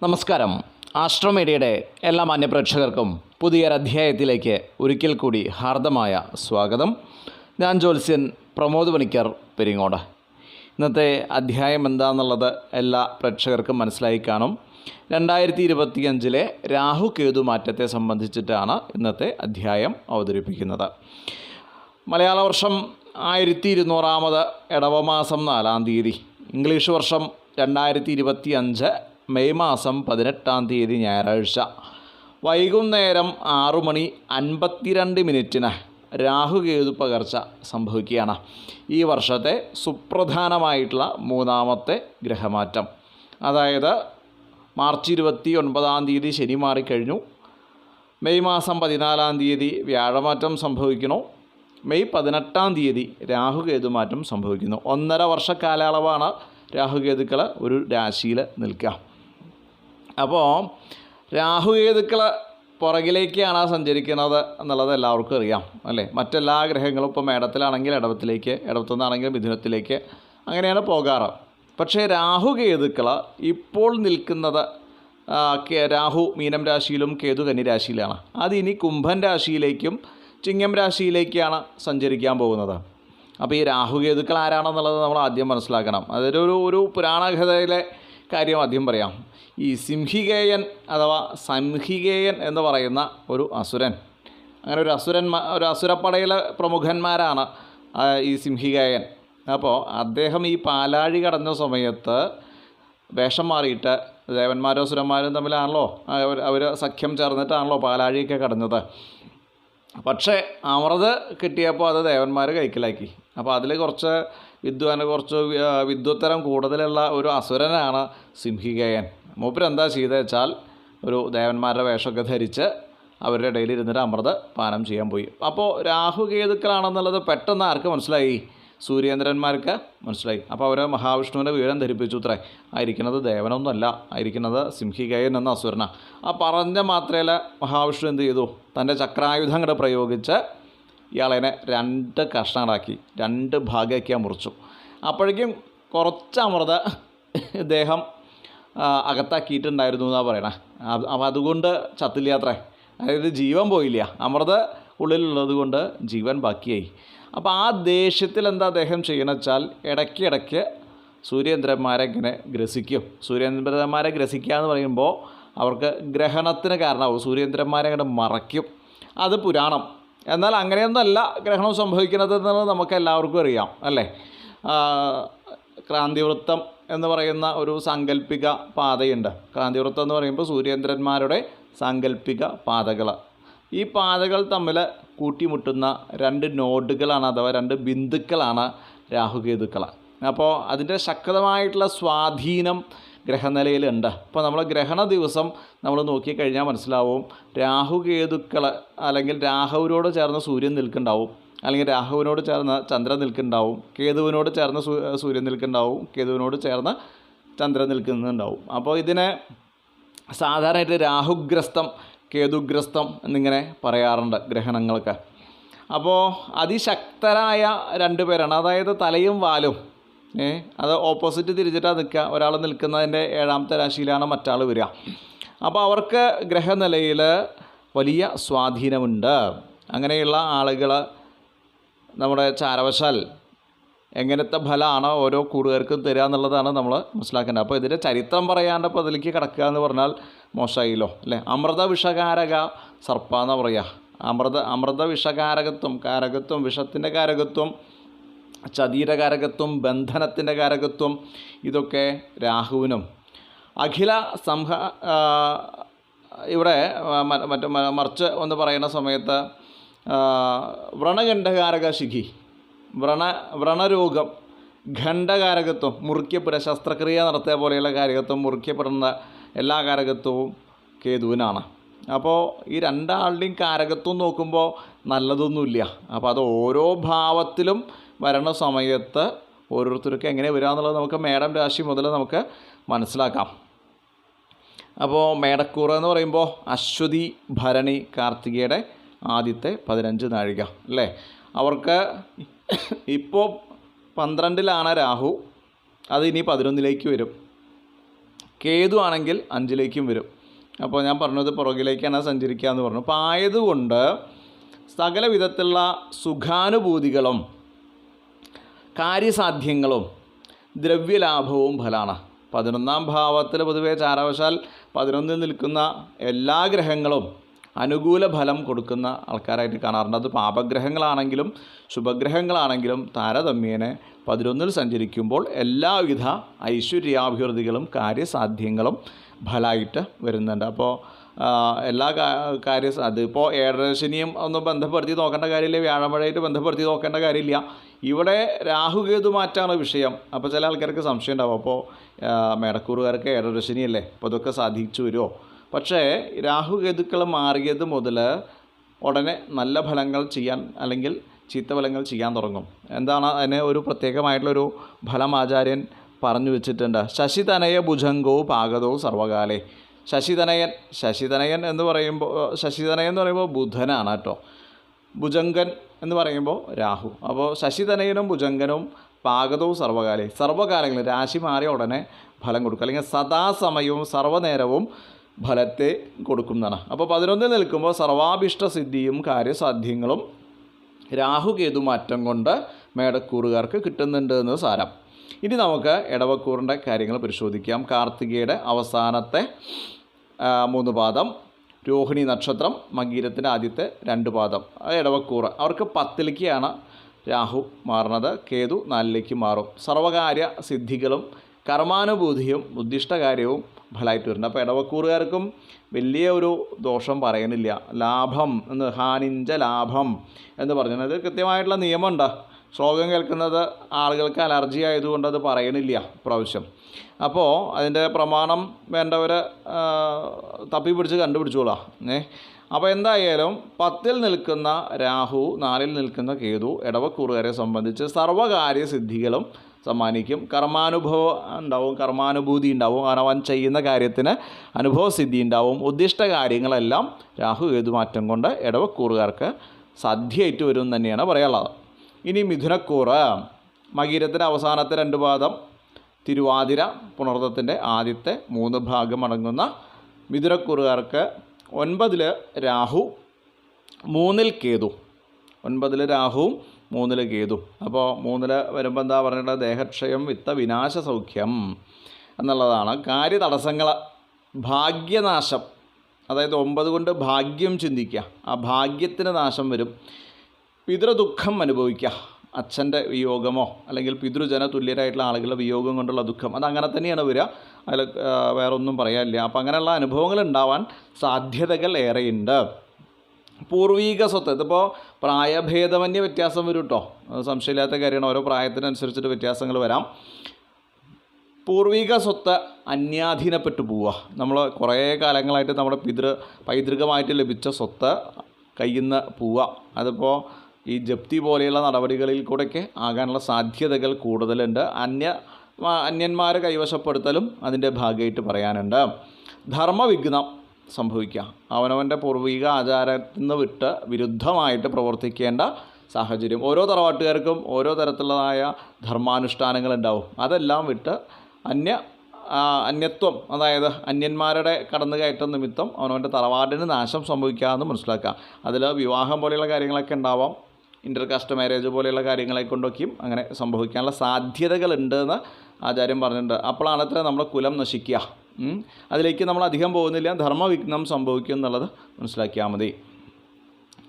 നമസ്കാരം. ആസ്ട്രോമീഡിയയുടെ എല്ലാ മാന്യപ്രേക്ഷകർക്കും പുതിയൊരധ്യായത്തിലേക്ക് ഒരിക്കൽ കൂടി ഹാർദമായ സ്വാഗതം. ഞാൻ ജ്യോത്സ്യൻ പ്രമോദ് പണിക്കർ പെരിങ്ങോട്. ഇന്നത്തെ അധ്യായം എന്താണെന്നുള്ളത് എല്ലാ പ്രേക്ഷകർക്കും മനസ്സിലായി കാണും. 2025 രാഹു കേതു മാറ്റത്തെ സംബന്ധിച്ചിട്ടാണ് ഇന്നത്തെ അധ്യായം അവതരിപ്പിക്കുന്നത്. മലയാള വർഷം 1200 ഇടവമാസം 4-ാം തീയതി, ഇംഗ്ലീഷ് വർഷം 2025 മെയ് മാസം 18-ാം തീയതി ഞായറാഴ്ച വൈകുന്നേരം 6:52 രാഹുകേതു പകർച്ച സംഭവിക്കുകയാണ്. ഈ വർഷത്തെ സുപ്രധാനമായിട്ടുള്ള 3ാമത്തെ ഗ്രഹമാറ്റം. അതായത് മാർച്ച് 29-ാം തീയതി ശനി മാറിക്കഴിഞ്ഞു. മെയ് മാസം 14-ാം തീയതി വ്യാഴമാറ്റം സംഭവിക്കുന്നു. മെയ് 18-ാം തീയതി രാഹുകേതു മാറ്റം സംഭവിക്കുന്നു. 1.5 വർഷ കാലയളവാണ് രാഹുകേതുക്കൾ ഒരു രാശിയിൽ നിൽക്കുക. അപ്പോൾ രാഹുകേതുക്കൾ പുറകിലേക്കാണ് സഞ്ചരിക്കുന്നത് എന്നുള്ളത് എല്ലാവർക്കും അറിയാം അല്ലേ. മറ്റെല്ലാ ഗ്രഹങ്ങളും ഇപ്പോൾ മേടത്തിലാണെങ്കിൽ ഇടവത്തിലേക്ക്, ഇടവത്തുനിന്നാണെങ്കിൽ മിഥുനത്തിലേക്ക്, അങ്ങനെയാണ് പോകാറ്. പക്ഷേ രാഹുകേതുക്കൾ ഇപ്പോൾ നിൽക്കുന്നത് രാഹു മീനം രാശിയിലും കേതു കന്നി രാശിയിലാണ്. അതിനി കുംഭൻ രാശിയിലേക്കും ചിങ്ങം രാശിയിലേക്കാണ് സഞ്ചരിക്കാൻ പോകുന്നത്. അപ്പോൾ ഈ രാഹുകേതുക്കൾ ആരാണെന്നുള്ളത് നമ്മൾ ആദ്യം മനസ്സിലാക്കണം. അതൊരു പുരാണകഥയിലെ കാര്യം ആദ്യം പറയാം. ഈ സിംഹികേയൻ അഥവാ സംഹികേയൻ എന്ന് പറയുന്ന ഒരു അസുരൻ, അങ്ങനെ ഒരു അസുരപ്പടയിലെ പ്രമുഖന്മാരാണ് ഈ സിംഹികേയൻ. അപ്പോൾ അദ്ദേഹം ഈ പാലാഴി കടന്ന സമയത്ത് വേഷം മാറിയിട്ട്, ദേവന്മാരും അസുരന്മാരും തമ്മിലാണല്ലോ അവർ സഖ്യം ചേർന്നിട്ടാണല്ലോ പാലാഴിയൊക്കെ കടന്നത്. പക്ഷേ അമൃത് കിട്ടിയപ്പോൾ അത് ദേവന്മാർ കൈക്കലാക്കി. അപ്പോൾ അതിൽ കുറച്ച് വിദ്വത്തരം കൂടുതലുള്ള ഒരു അസുരനാണ് സിംഹികേയൻ. മൂപ്പരെന്താ ചെയ്തത് വെച്ചാൽ ഒരു ദേവന്മാരുടെ വേഷമൊക്കെ ധരിച്ച് അവരുടെ ഇടയിൽ ഇരുന്നിട്ട് അമൃത് പാനം ചെയ്യാൻ പോയി. അപ്പോൾ രാഹുകേതുക്കളാണെന്നുള്ളത് പെട്ടെന്ന് ആർക്ക് മനസ്സിലായി? സൂര്യേന്ദ്രന്മാർക്ക് മനസ്സിലായി. അപ്പോൾ അവർ മഹാവിഷ്ണുവിൻ്റെ വീരം ധരിപ്പിച്ചു അത്രേ. ആയിരിക്കുന്നത് ദേവനൊന്നുമല്ല, ആയിരിക്കുന്നത് സിംഹികേയൻ എന്ന അസുരനാണ്. ആ പറഞ്ഞ മാത്രയിൽ മഹാവിഷ്ണു എന്ത് ചെയ്തു? തൻ്റെ ചക്രായുധം അങ്ങോട്ട് പ്രയോഗിച്ച് ഇയാളെ 2 കഷ്ണങ്ങളാക്കി, 2 ഭാഗമാക്കിയാൽ മുറിച്ചു. അപ്പോഴേക്കും കുറച്ച് അമൃത ഇദ്ദേഹം അകത്താക്കിയിട്ടുണ്ടായിരുന്നു എന്നാണ് പറയണേ. അപ്പോൾ അതുകൊണ്ട് ചത്തില്ല അത്രേ. അതായത് ജീവൻ പോയില്ല, അമൃത ഉള്ളിലുള്ളത് കൊണ്ട് ജീവൻ ബാക്കിയായി. അപ്പോൾ ആ ദേഷ്യത്തിൽ എന്താ അദ്ദേഹം ചെയ്യണമെന്ന് വെച്ചാൽ ഇടയ്ക്കിടയ്ക്ക് സൂര്യേന്ദ്രന്മാരെ ഇങ്ങനെ ഗ്രസിക്കും. സൂര്യേന്ദ്രന്മാരെ ഗ്രസിക്കുക എന്ന് പറയുമ്പോൾ അവർക്ക് ഗ്രഹണത്തിന് കാരണമാവും. സൂര്യേന്ദ്രന്മാരെ അങ്ങോട്ട് മറയ്ക്കും. അത് പുരാണം. എന്നാൽ അങ്ങനെയൊന്നുമല്ല ഗ്രഹണം സംഭവിക്കുന്നത് എന്നുള്ളത് നമുക്ക് എല്ലാവർക്കും അറിയാം അല്ലേ. ക്രാന്തിവൃത്തം എന്ന് പറയുന്ന ഒരു സാങ്കല്പിക പാതയുണ്ട്. ക്രാന്തിവൃത്തം എന്ന് പറയുമ്പോൾ സൂര്യേന്ദ്രന്മാരുടെ സാങ്കല്പിക പാതകൾ. ഈ പാതകൾ തമ്മിൽ കൂട്ടിമുട്ടുന്ന 2 നോഡുകളാണ്, അഥവാ 2 ബിന്ദുക്കളാണ് രാഹുകേതുക്കൾ. അപ്പോൾ അതിൻ്റെ ശക്തമായിട്ടുള്ള സ്വാധീനം ഗ്രഹനിലയിലുണ്ട്. അപ്പോൾ നമ്മൾ ഗ്രഹണ ദിവസം നമ്മൾ നോക്കിക്കഴിഞ്ഞാൽ മനസ്സിലാവും, രാഹുകേതുക്കൾ അല്ലെങ്കിൽ രാഹുവിനോട് ചേർന്ന് സൂര്യൻ നിൽക്കുന്നുണ്ടാവും, അല്ലെങ്കിൽ രാഹുവിനോട് ചേർന്ന് ചന്ദ്രൻ നിൽക്കുന്നുണ്ടാവും, കേതുവിനോട് ചേർന്ന് സൂര്യൻ നിൽക്കുന്നുണ്ടാവും, കേതുവിനോട് ചേർന്ന് ചന്ദ്രൻ നിൽക്കുന്നുണ്ടാവും. അപ്പോൾ ഇതിനെ സാധാരണയായിട്ട് രാഹുഗ്രസ്തം, കേതുഗ്രസ്തം എന്നിങ്ങനെ പറയാറുണ്ട് ഗ്രഹണങ്ങൾക്ക്. അപ്പോൾ അതിശക്തരായ 2 പേരാണ്. അതായത് തലയും വാലും അത് ഓപ്പോസിറ്റ് തിരിച്ചിട്ടാണ് നിൽക്കുക. ഒരാൾ നിൽക്കുന്നതിൻ്റെ 7ാമത്തെ രാശിയിലാണ് മറ്റാൾ വരിക. അപ്പോൾ അവർക്ക് ഗ്രഹനിലയിൽ വലിയ സ്വാധീനമുണ്ട്. അങ്ങനെയുള്ള ആളുകൾ നമ്മുടെ ചാരവശാൽ എങ്ങനത്തെ ഫലമാണ് ഓരോ കൂടുകാർക്കും തരിക എന്നുള്ളതാണ് നമ്മൾ മനസ്സിലാക്കേണ്ടത്. അപ്പോൾ ഇതിൻ്റെ ചരിത്രം പറയാണ്ട് അപ്പോൾ അതിലേക്ക് കിടക്കുക എന്ന് പറഞ്ഞാൽ മോശമായില്ലോ അല്ലേ. അമൃത വിഷകാരക സർപ്പ എന്ന് പറയുക. അമൃത വിഷകാരകത്വം, വിഷത്തിൻ്റെ കാരകത്വം, ചതീരകാരകത്വം, ബന്ധനത്തിൻ്റെ കാരകത്വം, ഇതൊക്കെ രാഹുവിനും. അഖില ഇവിടെ മറിച്ച് എന്ന് പറയുന്ന സമയത്ത് വ്രണഗണ്ഡകാരക ശിഖി, വ്രണരോഗം, ഖണ്ഡകാരകത്വം, മുറിക്കപ്പെടുക, ശസ്ത്രക്രിയ നടത്തിയ പോലെയുള്ള കാരകത്വം, മുറിക്കപ്പെടുന്ന എല്ലാ കാരകത്വവും കേതുവിനാണ്. അപ്പോൾ ഈ 2 ആളുടെയും കാരകത്വം നോക്കുമ്പോൾ നല്ലതൊന്നുമില്ല. അപ്പോൾ അത് ഓരോ ഭാവത്തിലും വരണ സമയത്ത് ഓരോരുത്തർക്ക് എങ്ങനെ വരിക എന്നുള്ളത് നമുക്ക് മേടം രാശി മുതൽ നമുക്ക് മനസ്സിലാക്കാം. അപ്പോൾ മേടക്കൂറ് എന്ന് പറയുമ്പോൾ അശ്വതി, ഭരണി, കാർത്തികയുടെ ആദ്യത്തെ 15 നാഴിക അല്ലേ. അവർക്ക് ഇപ്പോൾ 12-ലാണ് രാഹു, അത് ഇനി 11-ലേക്ക് വരും. കേതു ആണെങ്കിൽ 5ലേക്കും വരും. അപ്പോൾ ഞാൻ പറഞ്ഞത് പുറകിലേക്കാണ് സഞ്ചരിക്കുക എന്ന് പറഞ്ഞു. അപ്പോൾ ആയതുകൊണ്ട് സകല വിധത്തിലുള്ള സുഖാനുഭൂതികളും കാര്യസാധ്യങ്ങളും ദ്രവ്യലാഭവും ഫലമാണ്. 11ാം ഭാവത്തിൽ പൊതുവേ ചാരവശാൽ 11ൽ നിൽക്കുന്ന എല്ലാ ഗ്രഹങ്ങളും അനുകൂല ഫലം കൊടുക്കുന്ന ആൾക്കാരായിട്ട് കാണാറുണ്ട്. അത് പാപഗ്രഹങ്ങളാണെങ്കിലും ശുഭഗ്രഹങ്ങളാണെങ്കിലും താരതമ്യേന 11ൽ സഞ്ചരിക്കുമ്പോൾ എല്ലാവിധ ഐശ്വര്യാഭിവൃദ്ധികളും കാര്യസാധ്യങ്ങളും ഫലമായിട്ട് വരുന്നുണ്ട്. അപ്പോൾ എല്ലാ അതിപ്പോൾ ഏഴരശനിയും ഒന്നും ബന്ധപ്പെടുത്തി നോക്കേണ്ട കാര്യമില്ല, വ്യാഴമഴയായിട്ട് ബന്ധപ്പെടുത്തി നോക്കേണ്ട കാര്യമില്ല. ഇവിടെ രാഹുകേതു മാറ്റാണ് വിഷയം. അപ്പോൾ ചില ആൾക്കാർക്ക് സംശയം ഉണ്ടാവും, അപ്പോൾ മേടക്കൂറുകാർക്ക് ഏഴരശനിയല്ലേ, അപ്പോൾ അതൊക്കെ സാധിച്ചു വരുമോ? പക്ഷേ രാഹുകേതുക്കൾ മാറിയത് മുതൽ ഉടനെ നല്ല ഫലങ്ങൾ ചെയ്യാൻ അല്ലെങ്കിൽ ചീത്ത ഫലങ്ങൾ ചെയ്യാൻ തുടങ്ങും. എന്താണ് അതിന് ഒരു പ്രത്യേകമായിട്ടുള്ളൊരു ഫലം ആചാര്യൻ പറഞ്ഞു വെച്ചിട്ടുണ്ട്. ശശിതനയ ഭുജംഗോ പാകതോ സർവകാലേ. ശശിതനയൻ എന്ന് പറയുമ്പോൾ ബുധനാണ് കേട്ടോ. ഭുജങ്കൻ എന്ന് പറയുമ്പോൾ രാഹു. അപ്പോൾ ശശിതനയനും ഭുജങ്കനും പാകതവും സർവകാലങ്ങളിൽ രാശി മാറിയ ഉടനെ ഫലം കൊടുക്കും, അല്ലെങ്കിൽ സദാസമയവും സർവ്വനേരവും ഫലത്തെ കൊടുക്കുന്നതാണ്. അപ്പോൾ 11ൽ നിൽക്കുമ്പോൾ സർവാഭിഷ്ട സിദ്ധിയും കാര്യസാധ്യങ്ങളും രാഹുകേതു മാറ്റം കൊണ്ട് മേടക്കൂറുകാർക്ക് കിട്ടുന്നുണ്ട് എന്ന് സാരം. ഇനി നമുക്ക് ഇടവക്കൂറിൻ്റെ കാര്യങ്ങൾ പരിശോധിക്കാം. കാർത്തികയുടെ അവസാനത്തെ 3 പാദം, രോഹിണി നക്ഷത്രം, മകീരത്തിൻ്റെ ആദ്യത്തെ 2 പാദം, ഇടവക്കൂറ്. അവർക്ക് 10ലേക്കാണ് രാഹു മാറുന്നത്, കേതു 4ലേക്ക് മാറും. സർവകാര്യ സിദ്ധികളും കർമാനുഭൂതിയും ഉദ്ദിഷ്ടകാര്യവും ഫലമായിട്ട് വരുന്നുണ്ട്. അപ്പോൾ ഇടവക്കൂറുകാർക്കും വലിയ ഒരു ദോഷം പറയണില്ല. ലാഭം എന്ന് ഹാനിഞ്ച ലാഭം എന്ന് പറഞ്ഞത് കൃത്യമായിട്ടുള്ള നിയമമുണ്ട്. ശ്ലോകം കേൾക്കുന്നത് ആളുകൾക്ക് അലർജി ആയതുകൊണ്ട് അത് പറയണില്ല പ്രാവശ്യം. അപ്പോൾ അതിൻ്റെ പ്രമാണം വേണ്ടവർ തപ്പി പിടിച്ച് കണ്ടുപിടിച്ചോളാം. അപ്പോൾ എന്തായാലും 10ൽ നിൽക്കുന്ന രാഹു, 4ൽ നിൽക്കുന്ന കേതു ഇടവക്കൂറുകാരെ സംബന്ധിച്ച് സർവകാര്യ സിദ്ധികളും സമ്മാനിക്കും. കർമാനുഭവം ഉണ്ടാവും, കർമാനുഭൂതി ഉണ്ടാവും. അവൻ ചെയ്യുന്ന കാര്യത്തിന് അനുഭവസിദ്ധി ഉണ്ടാവും. ഉദ്ദിഷ്ട കാര്യങ്ങളെല്ലാം രാഹു കേതു മാറ്റം കൊണ്ട് ഇടവക്കൂറുകാർക്ക് സാധ്യമായിട്ട് വരും തന്നെയാണ് പറയാനുള്ളത്. ഇനി മിഥുനക്കൂറ്, മകീരത്തിൻ്റെ അവസാനത്തെ 2 പാദം, തിരുവാതിര, പുണർദത്തിൻ്റെ ആദ്യത്തെ 3 ഭാഗം അടങ്ങുന്ന മിഥുനക്കൂറുകാർക്ക് 9ൽ രാഹു, 3ൽ കേതു. 9ൽ രാഹുവും 3ൽ കേതു. അപ്പോൾ 3ൽ വരുമ്പോൾ എന്താ പറഞ്ഞിട്ടുള്ളത്? ദേഹക്ഷയം, വിത്ത വിനാശ സൗഖ്യം എന്നുള്ളതാണ്. കാര്യതടസ്സങ്ങൾ, ഭാഗ്യനാശം, അതായത് 9 കൊണ്ട് ഭാഗ്യം ചിന്തിക്കുക, ആ ഭാഗ്യത്തിന് നാശം വരും. പിതൃദുഃഖം അനുഭവിക്കുക, അച്ഛൻ്റെ വിയോഗമോ അല്ലെങ്കിൽ പിതൃജന തുല്യരായിട്ടുള്ള ആളുകളുടെ വിയോഗം കൊണ്ടുള്ള ദുഃഖം, അതങ്ങനെ തന്നെയാണ് വരിക. അതിൽ വേറൊന്നും പറയാനില്ല. അപ്പോൾ അങ്ങനെയുള്ള അനുഭവങ്ങൾ ഉണ്ടാവാൻ സാധ്യതകൾ ഏറെയുണ്ട്. പൂർവീക സ്വത്ത്, ഇതിപ്പോൾ പ്രായഭേദമന്യ വ്യത്യാസം വരും കേട്ടോ, സംശയമില്ലാത്ത കാര്യമാണ്. ഓരോ പ്രായത്തിനനുസരിച്ചിട്ട് വ്യത്യാസങ്ങൾ വരാം. പൂർവീക സ്വത്ത് അന്യാധീനപ്പെട്ടു പോവുക. നമ്മൾ കുറേ കാലങ്ങളായിട്ട് നമ്മുടെ പൈതൃകമായിട്ട് ലഭിച്ച സ്വത്ത് കയ്യിൽ നിന്ന് പോവുക. അതിപ്പോൾ ഈ ജപ്തി പോലെയുള്ള നടപടികളിൽ കൂടെയൊക്കെ ആകാനുള്ള സാധ്യതകൾ കൂടുതലുണ്ട്. അന്യന്മാർ കൈവശപ്പെടുത്തലും അതിൻ്റെ ഭാഗമായിട്ട് പറയാനുണ്ട്. ധർമ്മവിഘ്നം സംഭവിക്കുക, അവനവൻ്റെ പൂർവിക ആചാരത്തിൽ നിന്ന് വിട്ട് വിരുദ്ധമായിട്ട് പ്രവർത്തിക്കേണ്ട സാഹചര്യം. ഓരോ തറവാട്ടുകാർക്കും ഓരോ തരത്തിലുള്ളതായ ധർമാനുഷ്ഠാനങ്ങളുണ്ടാവും. അതെല്ലാം വിട്ട് അന്യത്വം, അതായത് അന്യന്മാരുടെ കടന്നുകയറ്റം നിമിത്തം അവനവൻ്റെ തറവാടിന് നാശം സംഭവിക്കാമെന്ന് മനസ്സിലാക്കുക. അതിൽ വിവാഹം പോലെയുള്ള കാര്യങ്ങളൊക്കെ ഉണ്ടാവാം, ഇൻ്റർകാസ്റ്റ് മാരേജ് പോലെയുള്ള കാര്യങ്ങളെ കൊണ്ടൊക്കെയും അങ്ങനെ സംഭവിക്കാനുള്ള സാധ്യതകളുണ്ടെന്ന് ആചാര്യം പറഞ്ഞിട്ടുണ്ട്. അപ്പോഴാണ് അത്ര നമ്മുടെ കുലം നശിക്കുക. അതിലേക്ക് നമ്മൾ അധികം പോകുന്നില്ല. ധർമ്മവിഘ്നം സംഭവിക്കും എന്നുള്ളത് മനസ്സിലാക്കിയാൽ മതി.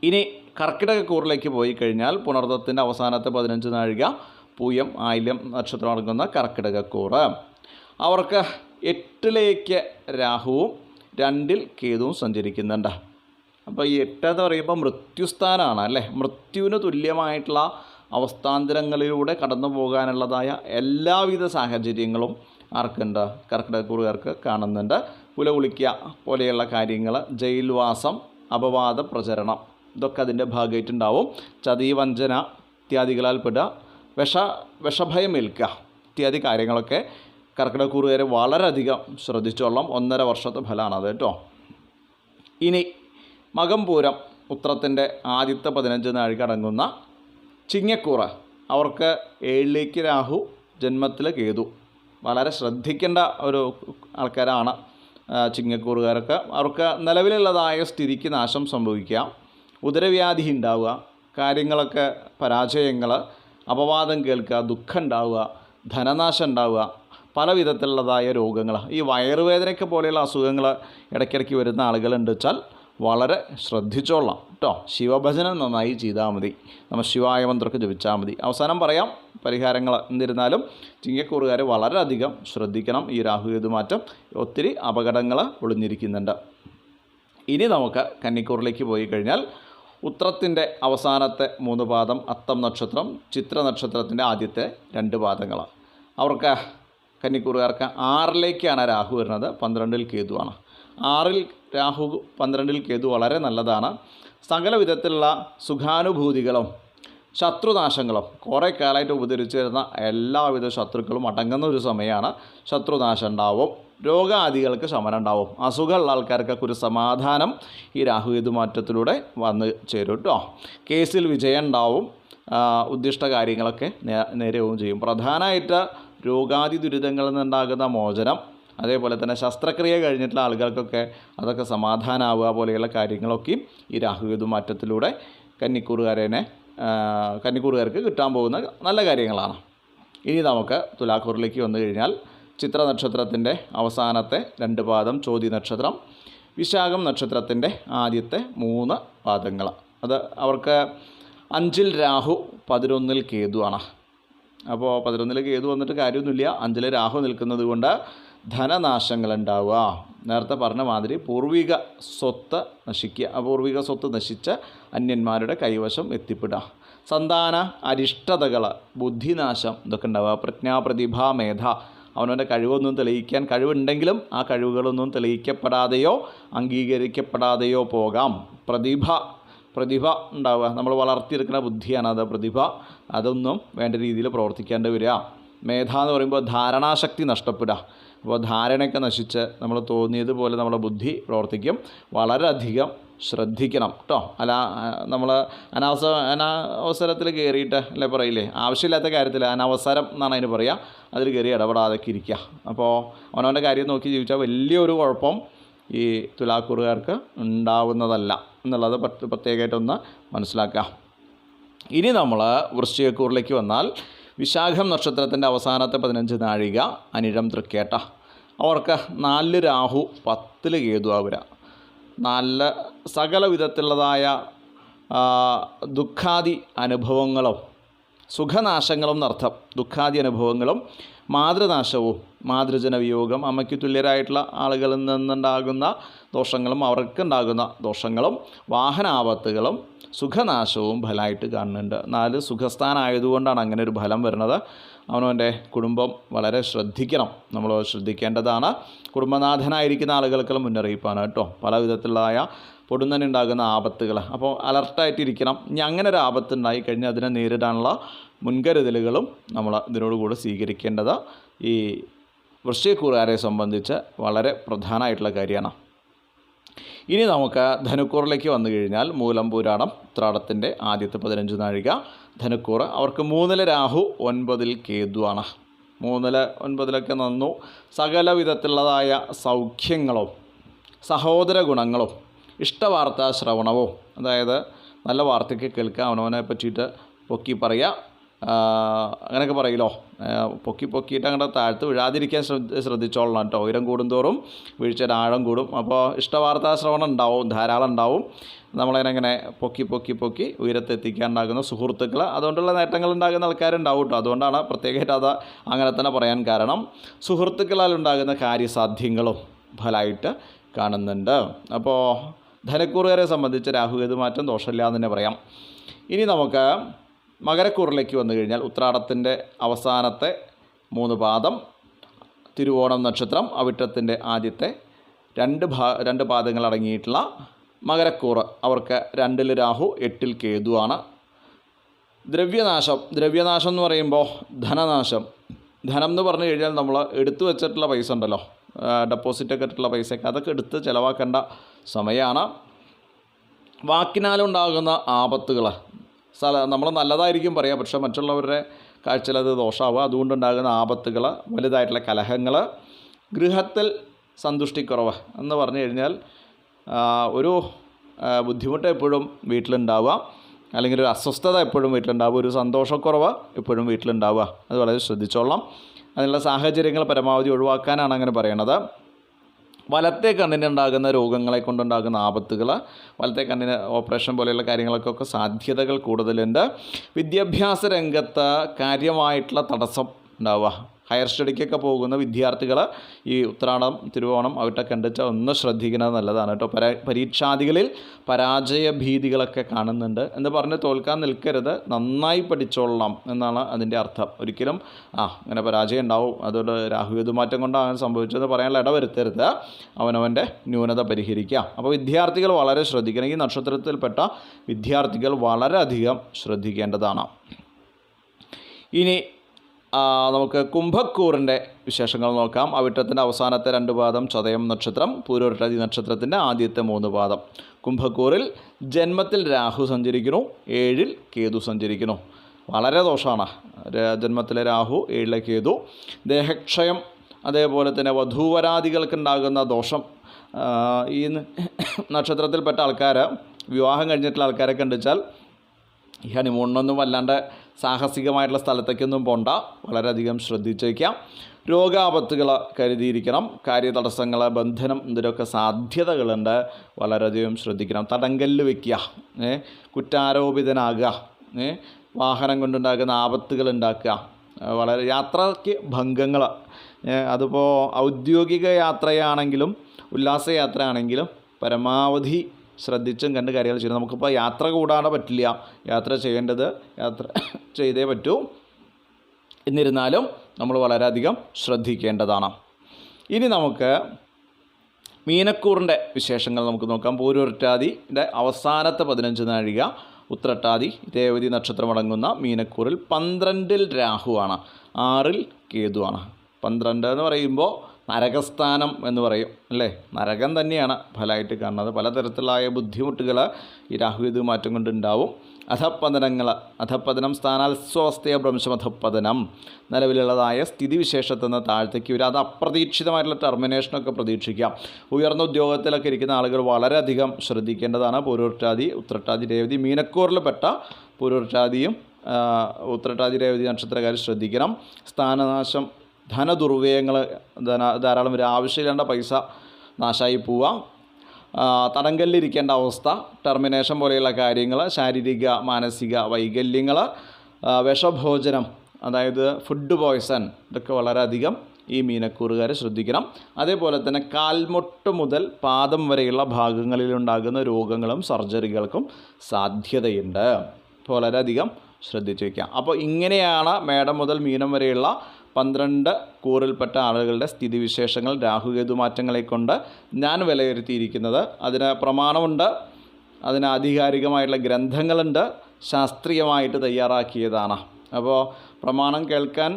ഇനി കർക്കിടകക്കൂറിലേക്ക് പോയി കഴിഞ്ഞാൽ പുണർദത്തിൻ്റെ അവസാനത്തെ 15 നാഴിക, പൂയം, ആയില്യം നക്ഷത്രം അടങ്ങുന്ന കർക്കിടകക്കൂറ്. അവർക്ക് 8ലേക്ക് രാഹുവും 2ൽ കേതുവും സഞ്ചരിക്കുന്നുണ്ട്. അപ്പോൾ ഈ 8 എന്ന് പറയുമ്പോൾ മൃത്യുസ്ഥാനമാണ് അല്ലേ. മൃത്യുവിന് തുല്യമായിട്ടുള്ള അവസ്ഥാന്തരങ്ങളിലൂടെ കടന്നു പോകാനുള്ളതായ എല്ലാവിധ സാഹചര്യങ്ങളും ആർക്കുണ്ട്? കർക്കിടകക്കൂറുകാർക്ക് കാണുന്നുണ്ട്. കുളിക്കുക പോലെയുള്ള കാര്യങ്ങൾ, ജയിൽവാസം, അപവാദ പ്രചരണം, ഇതൊക്കെ അതിൻ്റെ ഭാഗമായിട്ടുണ്ടാവും. ചതി, വഞ്ചന ഇത്യാദികളാൽ പെടുക, വിഷഭയമേൽക്കുക ഇത്യാദി കാര്യങ്ങളൊക്കെ കർക്കിടകക്കൂറുകാരെ വളരെയധികം ശ്രദ്ധിച്ചോളാം. 1.5 വർഷത്തെ ഫലമാണത് കേട്ടോ. ഇനി മകം, പൂരം, ഉത്രത്തിൻ്റെ ആദ്യത്തെ 15 നാഴിക അടങ്ങുന്ന ചിങ്ങക്കൂറ്. അവർക്ക് 7ലേക്ക് രാഹു, ജന്മത്തിൽ കേതു. വളരെ ശ്രദ്ധിക്കേണ്ട ഒരു ആൾക്കാരാണ് ചിങ്ങക്കൂറുകാരൊക്കെ. അവർക്ക് നിലവിലുള്ളതായ സ്ഥിതിക്ക് നാശം സംഭവിക്കുക, ഉദരവ്യാധി ഉണ്ടാവുക, കാര്യങ്ങളൊക്കെ പരാജയങ്ങൾ, അപവാദം കേൾക്കുക, ദുഃഖം ഉണ്ടാവുക, ധനനാശം ഉണ്ടാവുക, പല വിധത്തിലുള്ളതായ രോഗങ്ങൾ, ഈ വയറുവേദനയ്ക്ക് പോലെയുള്ള അസുഖങ്ങൾ ഇടയ്ക്കിടയ്ക്ക് വരുന്ന ആളുകളുണ്ട് വെച്ചാൽ വളരെ ശ്രദ്ധിച്ചോളാം കേട്ടോ. ശിവഭജനം നന്നായി ചെയ്താൽ മതി, നമ്മൾ ശിവായ മന്ത്രമൊക്കെ ജപിച്ചാൽ മതി. അവസാനം പറയാം പരിഹാരങ്ങൾ. എന്നിരുന്നാലും ചിങ്ങക്കൂറുകാർ വളരെയധികം ശ്രദ്ധിക്കണം. ഈ രാഹുകേതു മാറ്റം ഒത്തിരി അപകടങ്ങൾ ഒളിഞ്ഞിരിക്കുന്നുണ്ട്. ഇനി നമുക്ക് കന്നിക്കൂറിലേക്ക് പോയി കഴിഞ്ഞാൽ ഉത്രത്തിൻ്റെ അവസാനത്തെ 3 പാദം, അത്തം നക്ഷത്രം, ചിത്ര നക്ഷത്രത്തിൻ്റെ ആദ്യത്തെ 2 പാദങ്ങൾ. അവർക്ക് കന്നിക്കൂറുകാർക്ക് 6ലേക്കാണ് രാഹു വരുന്നത്, 12ൽ കേതുവാണ്. 6ൽ രാഹു 12ൽ കേതു വളരെ നല്ലതാണ്. സകല വിധത്തിലുള്ള സുഖാനുഭൂതികളും ശത്രുനാശങ്ങളും കുറേ കാലമായിട്ട് ഉപദ്രവിച്ചു വരുന്ന എല്ലാവിധ ശത്രുക്കളും അടങ്ങുന്ന ഒരു സമയമാണ്. ശത്രുനാശം ഉണ്ടാവും, രോഗാദികൾക്ക് ശമനം ഉണ്ടാവും, അസുഖമുള്ള ആൾക്കാർക്കൊക്കെ ഒരു സമാധാനം ഈ രാഹുകേതു മാറ്റത്തിലൂടെ വന്ന് ചേരും കേട്ടോ. കേസിൽ വിജയം ഉണ്ടാവും, ഉദ്ദിഷ്ട കാര്യങ്ങളൊക്കെ നേരെയാവും ചെയ്യും. പ്രധാനമായിട്ട് രോഗാദി ദുരിതങ്ങളിൽ നിന്നുണ്ടാകുന്ന മോചനം, അതേപോലെ തന്നെ ശസ്ത്രക്രിയ കഴിഞ്ഞിട്ടുള്ള ആളുകൾക്കൊക്കെ അതൊക്കെ സമാധാനമാവുക പോലെയുള്ള കാര്യങ്ങളൊക്കെയും ഈ രാഹുകേതു മാറ്റത്തിലൂടെ കന്നിക്കൂറുകാർക്ക് കിട്ടാൻ പോകുന്ന നല്ല കാര്യങ്ങളാണ്. ഇനി നമുക്ക് തുലാക്കൂറിലേക്ക് വന്നു കഴിഞ്ഞാൽ ചിത്ര നക്ഷത്രത്തിൻ്റെ അവസാനത്തെ 2 പാദം, ചോതി നക്ഷത്രം, വിശാഖം നക്ഷത്രത്തിൻ്റെ ആദ്യത്തെ 3 പാദങ്ങൾ. അത് അവർക്ക് 5ൽ രാഹു 11ൽ കേതുവാണ്. അപ്പോൾ 11ൽ കേതു വന്നിട്ട് കാര്യമൊന്നുമില്ല. 5ൽ രാഹു നിൽക്കുന്നത് കൊണ്ട് ധനനാശങ്ങളുണ്ടാവുക. നേരത്തെ പറഞ്ഞ മാതിരി പൂർവിക സ്വത്ത് നശിക്കുക, അപൂർവിക സ്വത്ത് നശിച്ച് അന്യന്മാരുടെ കൈവശം എത്തിപ്പെടുക, സന്താന അരിഷ്ടതകൾ, ബുദ്ധിനാശം, ഇതൊക്കെ ഉണ്ടാവുക. പ്രജ്ഞാപ്രതിഭ, മേധ, അവനവൻ്റെ കഴിവൊന്നും തെളിയിക്കാൻ കഴിവുണ്ടെങ്കിലും ആ കഴിവുകളൊന്നും തെളിയിക്കപ്പെടാതെയോ അംഗീകരിക്കപ്പെടാതെയോ പോകാം. പ്രതിഭ ഉണ്ടാവുക, നമ്മൾ വളർത്തിയെടുക്കുന്ന ബുദ്ധിയാണ് അത് പ്രതിഭ, അതൊന്നും വേണ്ട രീതിയിൽ പ്രവർത്തിക്കേണ്ടി വരിക. മേധ എന്ന് പറയുമ്പോൾ ധാരണാശക്തി നഷ്ടപ്പെടുക. അപ്പോൾ ധാരണയൊക്കെ നശിച്ച് നമ്മൾ തോന്നിയതുപോലെ നമ്മുടെ ബുദ്ധി പ്രവർത്തിക്കും. വളരെയധികം ശ്രദ്ധിക്കണം കേട്ടോ. അല്ല നമ്മൾ അനാവസരത്തിൽ കയറിയിട്ട് അല്ലേ പറയില്ലേ, ആവശ്യമില്ലാത്ത കാര്യത്തിൽ അനവസരം എന്നാണ് അതിന് പറയുക, അതിൽ കയറി ഇടപെടാതൊക്കെ ഇരിക്കുക. അപ്പോൾ അവനവൻ്റെ കാര്യം നോക്കി ജീവിച്ചാൽ വലിയൊരു കുഴപ്പം ഈ തുലാക്കൂറുകാർക്ക് ഉണ്ടാവുന്നതല്ല എന്നുള്ളത് പ്രത്യേകമായിട്ടൊന്ന് മനസ്സിലാക്കുക. ഇനി നമ്മൾ വൃശ്ചികക്കൂറിലേക്ക് വന്നാൽ വിശാഖം നക്ഷത്രത്തിൻ്റെ അവസാനത്തെ 15 നാഴിക, അനിഴം തൃക്കേട്ട. അവർക്ക് 4 രാഹു 10ൽ കേതു ആവുക. നല്ല സകല വിധത്തിലുള്ളതായ ദുഃഖാദി അനുഭവങ്ങളും സുഖനാശങ്ങളും എന്നർത്ഥം. ദുഃഖാദി അനുഭവങ്ങളും മാതൃനാശവും, മാതൃജന വിയോഗം, അമ്മയ്ക്ക് തുല്യരായിട്ടുള്ള ആളുകളിൽ നിന്നുണ്ടാകുന്ന ദോഷങ്ങളും അവർക്കുണ്ടാകുന്ന ദോഷങ്ങളും വാഹനാപത്തുകളും സുഖനാശവും ഫലമായിട്ട് കാണുന്നുണ്ട്. 4 സുഖസ്ഥാനായതുകൊണ്ടാണ് അങ്ങനെ ഒരു ഫലം വരുന്നത്. അവനവൻ്റെ കുടുംബം വളരെ ശ്രദ്ധിക്കണം, നമ്മൾ ശ്രദ്ധിക്കേണ്ടതാണ്. കുടുംബനാഥനായിരിക്കുന്ന ആളുകൾക്കുള്ള മുന്നറിയിപ്പാണ് കേട്ടോ. പല വിധത്തിലുള്ളതായ പൊടുന്നനുണ്ടാകുന്ന ആപത്തുകൾ, അപ്പോൾ അലർട്ടായിട്ടിരിക്കണം. ഇനി അങ്ങനെ ഒരു ആപത്തുണ്ടായി കഴിഞ്ഞാൽ അതിനെ നേരിടാനുള്ള മുൻകരുതലുകളും നമ്മൾ ഇതിനോടുകൂടി സ്വീകരിക്കേണ്ടത് ഈ വൃശ്ചികക്കൂറുകാരെ സംബന്ധിച്ച് വളരെ പ്രധാനമായിട്ടുള്ള കാര്യമാണ്. ഇനി നമുക്ക് ധനുക്കൂറിലേക്ക് വന്നു കഴിഞ്ഞാൽ മൂലം പൂരാടം ഉത്രാടത്തിൻ്റെ ആദ്യത്തെ 15 നാഴിക ധനുക്കൂറ്. അവർക്ക് 3ൽ രാഹു 9ൽ കേതുവാണ്. 3ൽ 9ലൊക്കെ നന്നു. സകല വിധത്തിലുള്ളതായ സൗഖ്യങ്ങളും സഹോദര ഗുണങ്ങളും ഇഷ്ടവാർത്താ ശ്രവണവും, അതായത് നല്ല വാർത്തയ്ക്ക് കേൾക്കുക, അവനവനെ പറ്റിയിട്ട് പൊക്കി പറയുക, അങ്ങനെയൊക്കെ പറയില്ലോ. പൊക്കിയിട്ട് അങ്ങോട്ട് താഴ്ത്ത് വീഴാതിരിക്കാൻ ശ്രദ്ധിച്ചോളണം കേട്ടോ. ഉയരം കൂടുന്തോറും വീഴ്ചയുടെ ആഴം കൂടും. അപ്പോൾ ഇഷ്ടവാർത്താ ശ്രവണം ഉണ്ടാവും, ധാരാളം ഉണ്ടാവും. നമ്മളതിനെങ്ങനെ പൊക്കി ഉയരത്തെത്തിക്കാനുണ്ടാകുന്ന സുഹൃത്തുക്കൾ, അതുകൊണ്ടുള്ള നേട്ടങ്ങൾ ഉണ്ടാകുന്ന ആൾക്കാരുണ്ടാവും കേട്ടോ. അതുകൊണ്ടാണ് പ്രത്യേകമായിട്ട് അത് അങ്ങനെ തന്നെ പറയാൻ കാരണം. സുഹൃത്തുക്കളാൽ ഉണ്ടാകുന്ന കാര്യസാധ്യങ്ങളും ഫലമായിട്ട് കാണുന്നുണ്ട്. അപ്പോൾ ധനക്കൂറുകാരെ സംബന്ധിച്ച് രാഹുകേതു മാറ്റം ദോഷമില്ല എന്ന് തന്നെ പറയാം. ഇനി നമുക്ക് മകരക്കൂറിലേക്ക് വന്നു കഴിഞ്ഞാൽ ഉത്രാടത്തിൻ്റെ അവസാനത്തെ 3 പാദം, തിരുവോണം നക്ഷത്രം, അവിട്ടത്തിൻ്റെ ആദ്യത്തെ 2 പാദങ്ങൾ അടങ്ങിയിട്ടുള്ള മകരക്കൂറ്. അവർക്ക് 2ൽ രാഹു 8ൽ കേതുവാണ്. ദ്രവ്യനാശം എന്ന് പറയുമ്പോൾ ധനനാശം. ധനം എന്ന് പറഞ്ഞു കഴിഞ്ഞാൽ നമ്മൾ എടുത്തു വെച്ചിട്ടുള്ള പൈസ ഉണ്ടല്ലോ, ഡെപ്പോസിറ്റൊക്കെ ഇട്ടിട്ടുള്ള പൈസയൊക്കെ, അതൊക്കെ എടുത്ത് ചിലവാക്കേണ്ട സമയമാണ്. വാക്കിനാലുണ്ടാകുന്ന ആപത്തുകൾ, നമ്മൾ നല്ലതായിരിക്കും പറയുക, പക്ഷേ മറ്റുള്ളവരുടെ കാഴ്ചയിൽ അത് ദോഷമാവുക. അതുകൊണ്ടുണ്ടാകുന്ന ആപത്തുകൾ, വലുതായിട്ടുള്ള കലഹങ്ങൾ, ഗൃഹത്തിൽ സന്തുഷ്ടിക്കുറവ് എന്ന് പറഞ്ഞു കഴിഞ്ഞാൽ ഒരു ബുദ്ധിമുട്ട് എപ്പോഴും വീട്ടിലുണ്ടാവുക, അല്ലെങ്കിൽ ഒരു അസ്വസ്ഥത എപ്പോഴും വീട്ടിലുണ്ടാവുക, ഒരു സന്തോഷക്കുറവ് എപ്പോഴും വീട്ടിലുണ്ടാവുക. അത് വളരെ ശ്രദ്ധിച്ചോളാം. അതിനുള്ള സാഹചര്യങ്ങൾ പരമാവധി ഒഴിവാക്കാനാണ് അങ്ങനെ പറയണത്. വലത്തെ കണ്ണിനുണ്ടാകുന്ന രോഗങ്ങളെ കൊണ്ടുണ്ടാകുന്ന ആപത്തുകൾ, വലത്തെ കണ്ണിന് ഓപ്പറേഷൻ പോലെയുള്ള കാര്യങ്ങൾക്കൊക്കെ സാധ്യതകൾ കൂടുതലുണ്ട്. വിദ്യാഭ്യാസ രംഗത്ത് കാര്യമായിട്ടുള്ള തടസ്സം ഉണ്ടാവുക. ഹയർ സ്റ്റഡിക്കൊക്കെ പോകുന്ന വിദ്യാർത്ഥികൾ ഈ ഉത്രാടം, തിരുവോണം അവിട്ടൊക്കെ കണ്ടിട്ട് ഒന്ന് ശ്രദ്ധിക്കുന്നത് നല്ലതാണ് കേട്ടോ. പരീക്ഷാദികളിൽ പരാജയ ഭീതികളൊക്കെ കാണുന്നുണ്ട് എന്ന് പറഞ്ഞ് തോൽക്കാൻ നിൽക്കരുത്, നന്നായി പഠിച്ചോളാം എന്നാണ് അതിൻ്റെ അർത്ഥം. ഒരിക്കലും ഇങ്ങനെ പരാജയം ഉണ്ടാവും, അതുകൊണ്ട് രാഹുകേതുമാറ്റം കൊണ്ട് അങ്ങനെ സംഭവിച്ചതെന്ന് പറയാനുള്ള ഇടവരുത്തരുത്. അവനവൻ്റെ ന്യൂനത പരിഹരിക്കുക. അപ്പോൾ വിദ്യാർത്ഥികൾ വളരെ ശ്രദ്ധിക്കണം. ഈ നക്ഷത്രത്തിൽപ്പെട്ട വിദ്യാർത്ഥികൾ വളരെയധികം ശ്രദ്ധിക്കേണ്ടതാണ്. ഇനി നമുക്ക് കുംഭക്കൂറിൻ്റെ വിശേഷങ്ങൾ നോക്കാം. അവിട്ടത്തിൻ്റെ അവസാനത്തെ 2 പാദം ചതയം നക്ഷത്രം, പൂരോരുട്ടാതി നക്ഷത്രത്തിൻ്റെ ആദ്യത്തെ 3 പാദം. കുംഭക്കൂറിൽ ജന്മത്തിൽ രാഹു സഞ്ചരിക്കുന്നു, 7-ൽ കേതു സഞ്ചരിക്കുന്നു. വളരെ ദോഷമാണ്. ജന്മത്തിലെ രാഹു, 7-ലെ കേതു. ദേഹക്ഷയം, അതേപോലെ തന്നെ വധൂവരാദികൾക്കുണ്ടാകുന്ന ദോഷം. ഈ നക്ഷത്രത്തിൽപ്പെട്ട ആൾക്കാർ, വിവാഹം കഴിഞ്ഞിട്ടുള്ള ആൾക്കാരെ കണ്ടുവച്ചാൽ ഈ ഹണിമൂണിനൊന്നും വല്ലാണ്ട് സാഹസികമായിട്ടുള്ള സ്ഥലത്തേക്കൊന്നും പോണ്ട, വളരെയധികം ശ്രദ്ധിച്ചേക്കാം. രോഗാപത്തുകൾ കരുതിയിരിക്കണം. കാര്യതടസ്സങ്ങൾ, ബന്ധനം, ഇതിലൊക്കെ സാധ്യതകളുണ്ട്, വളരെയധികം ശ്രദ്ധിക്കണം. തടങ്കല്ല് വയ്ക്കുക, കുറ്റാരോപിതനാകുക, വാഹനം കൊണ്ടുണ്ടാകുന്ന ആപത്തുകൾ ഉണ്ടാക്കുക, വളരെ യാത്രയ്ക്ക് ഭംഗങ്ങൾ. അതിപ്പോൾ ഔദ്യോഗിക യാത്രയാണെങ്കിലും ഉല്ലാസയാത്രയാണെങ്കിലും പരമാവധി ശ്രദ്ധിച്ചും കണ്ട് കാര്യങ്ങൾ ചെയ്യണം. നമുക്കിപ്പോൾ യാത്ര കൂടാതെ പറ്റില്ല, യാത്ര ചെയ്യേണ്ടത് യാത്ര ചെയ്തേ പറ്റൂ. എന്നിരുന്നാലും നമ്മൾ വളരെയധികം ശ്രദ്ധിക്കേണ്ടതാണ്. ഇനി നമുക്ക് മീനക്കൂറിൻ്റെ വിശേഷങ്ങൾ നമുക്ക് നോക്കാം. പൂരോരുട്ടാതിയുടെ അവസാനത്തെ 15 നാഴിക, ഉത്രട്ടാതി, രേവതി നക്ഷത്രമടങ്ങുന്ന മീനക്കൂറിൽ 12-ൽ രാഹുവാണ്, 6-ൽ കേതുവാണ്. 12 എന്ന് പറയുമ്പോൾ നരകസ്ഥാനം എന്ന് പറയും അല്ലേ, നരകം തന്നെയാണ് ഫലമായിട്ട് കാണുന്നത്. പലതരത്തിലായ ബുദ്ധിമുട്ടുകൾ ഈ രാഹുകേതു മാറ്റം കൊണ്ടുണ്ടാവും. അധപ്പതനങ്ങൾ, അധപ്പതനം സ്ഥാനാൽസ്വസ്ഥയ ഭ്രംശമധപ്പതനം, നിലവിലുള്ളതായ സ്ഥിതിവിശേഷത്തിൽ നിന്ന് താഴത്തേക്ക് വരിക. അത് അപ്രതീക്ഷിതമായിട്ടുള്ള ടെർമിനേഷനൊക്കെ പ്രതീക്ഷിക്കാം. ഉയർന്ന ഉദ്യോഗത്തിലൊക്കെ ഇരിക്കുന്ന ആളുകൾ വളരെയധികം ശ്രദ്ധിക്കേണ്ടതാണ്. പൂരോരുട്ടാതി, ഉത്രട്ടാതി, രേവതി, മീനക്കൂറിൽപ്പെട്ട പൂരോരുട്ടാതിയും ഉത്രട്ടാതി, രേവതി നക്ഷത്രക്കാർ ശ്രദ്ധിക്കണം. സ്ഥാനനാശം, ധനദുർവ്യയങ്ങൾ, ധാരാളം ഒരു ആവശ്യമില്ലാണ്ട പൈസ നാശമായി പോവുക, തടങ്കലിരിക്കേണ്ട അവസ്ഥ, ടെർമിനേഷൻ പോലെയുള്ള കാര്യങ്ങൾ, ശാരീരിക മാനസിക വൈകല്യങ്ങൾ, വിഷഭോജനം, അതായത് ഫുഡ് പോയ്സൺ, ഇതൊക്കെ വളരെയധികം ഈ മീനക്കൂറുകാർ ശ്രദ്ധിക്കണം. അതേപോലെ തന്നെ കാൽമുട്ട് മുതൽ പാദം വരെയുള്ള ഭാഗങ്ങളിലുണ്ടാകുന്ന രോഗങ്ങളും സർജറികൾക്കും സാധ്യതയുണ്ട്. അപ്പോൾ വളരെയധികം ശ്രദ്ധിച്ചു വയ്ക്കാം. അപ്പോൾ ഇങ്ങനെയാണ് മേടം മുതൽ മീനം വരെയുള്ള 12 കൂറിൽപ്പെട്ട ആളുകളുടെ സ്ഥിതിവിശേഷങ്ങൾ രാഹുകേതു മാറ്റങ്ങളെ കൊണ്ട് ഞാൻ വിലയിരുത്തിയിരിക്കുന്നത്. അതിന് പ്രമാണമുണ്ട്, അതിന് ആധികാരികമായിട്ടുള്ള ഗ്രന്ഥങ്ങളുണ്ട്, ശാസ്ത്രീയമായിട്ട് തയ്യാറാക്കിയതാണ്. അപ്പോൾ പ്രമാണം കേൾക്കാൻ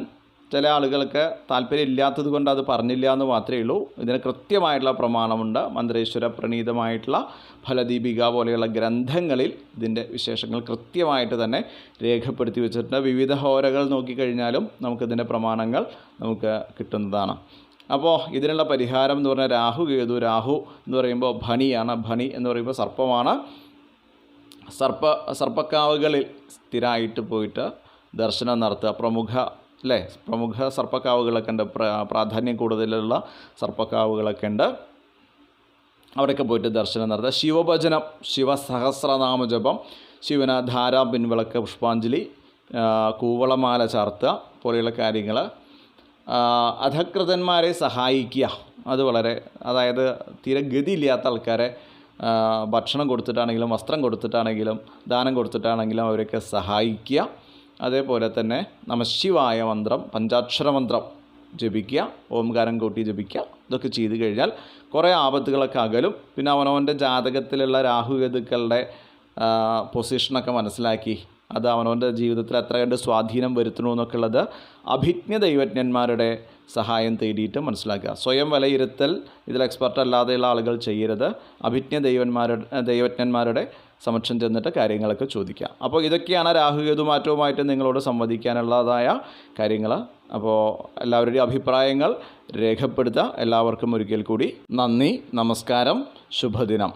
ചില ആളുകൾക്ക് താല്പര്യമില്ലാത്തത് കൊണ്ട് അത് പറഞ്ഞില്ല എന്ന് മാത്രമേ ഉള്ളൂ. ഇതിന് കൃത്യമായിട്ടുള്ള പ്രമാണമുണ്ട്. മന്ത്രേശ്വര പ്രണീതമായിട്ടുള്ള ഫലദീപിക പോലെയുള്ള ഗ്രന്ഥങ്ങളിൽ ഇതിൻ്റെ വിശേഷങ്ങൾ കൃത്യമായിട്ട് തന്നെ രേഖപ്പെടുത്തി വെച്ചിട്ടുണ്ട്. വിവിധ ഹോരകൾ നോക്കിക്കഴിഞ്ഞാലും നമുക്കിതിൻ്റെ പ്രമാണങ്ങൾ നമുക്ക് കിട്ടുന്നതാണ്. അപ്പോൾ ഇതിനുള്ള പരിഹാരം എന്ന് പറഞ്ഞാൽ രാഹു എന്ന് പറയുമ്പോൾ ഭണിയാണ്. ഭണി എന്ന് പറയുമ്പോൾ സർപ്പമാണ്. സർപ്പക്കാവുകളിൽ സ്ഥിരമായിട്ട് പോയിട്ട് ദർശനം നടത്തുക. പ്രമുഖ സർപ്പക്കാവുകളൊക്കെ ഉണ്ട്, പ്രാധാന്യം കൂടുതലുള്ള സർപ്പക്കാവുകളൊക്കെ ഉണ്ട്. അവിടെയൊക്കെ പോയിട്ട് ദർശനം നടത്തുക. ശിവഭജനം, ശിവസഹസ്രനാമജപം, ശിവന് ധാരാ പിൻവിളക്ക്, പുഷ്പാഞ്ജലി, കൂവളമാല ചാർത്തുക പോലെയുള്ള കാര്യങ്ങൾ. അധകൃതന്മാരെ സഹായിക്കുക, അത് വളരെ, അതായത് തീരെ ഗതിയില്ലാത്ത ആൾക്കാരെ ഭക്ഷണം കൊടുത്തിട്ടാണെങ്കിലും വസ്ത്രം കൊടുത്തിട്ടാണെങ്കിലും ദാനം കൊടുത്തിട്ടാണെങ്കിലും അവരൊക്കെ സഹായിക്കുക. അതേപോലെ തന്നെ നമഃശിവായ മന്ത്രം, പഞ്ചാക്ഷര മന്ത്രം ജപിക്കുക, ഓംകാരം കൂട്ടി ജപിക്കുക. ഇതൊക്കെ ചെയ്തു കഴിഞ്ഞാൽ കുറേ ആപത്തുകളൊക്കെ അകലും. പിന്നെ അവനവൻ്റെ ജാതകത്തിലുള്ള രാഹുകേതുക്കളുടെ പൊസിഷനൊക്കെ മനസ്സിലാക്കി അത് അവനവൻ്റെ ജീവിതത്തിൽ എത്ര കണ്ട് സ്വാധീനം വരുത്തണു എന്നൊക്കെ ഉള്ളത് അഭിജ്ഞ ദൈവജ്ഞന്മാരുടെ സഹായം തേടിയിട്ട് മനസ്സിലാക്കുക. സ്വയം വിലയിരുത്തൽ ഇതിൽ എക്സ്പെർട്ട് അല്ലാതെയുള്ള ആളുകൾ ചെയ്യരുത്. അഭിജ്ഞ ദൈവജ്ഞന്മാരുടെ സമക്ഷം ചെന്നിട്ട് കാര്യങ്ങളൊക്കെ ചോദിക്കുക. അപ്പോൾ ഇതൊക്കെയാണ് രാഹുകേതു മാറ്റവുമായിട്ട് നിങ്ങളോട് സംവദിക്കാനുള്ളതായ കാര്യങ്ങൾ. അപ്പോൾ എല്ലാവരുടെയും അഭിപ്രായങ്ങൾ രേഖപ്പെടുത്തുക. എല്ലാവർക്കും ഒരിക്കൽ കൂടി നന്ദി, നമസ്കാരം, ശുഭദിനം.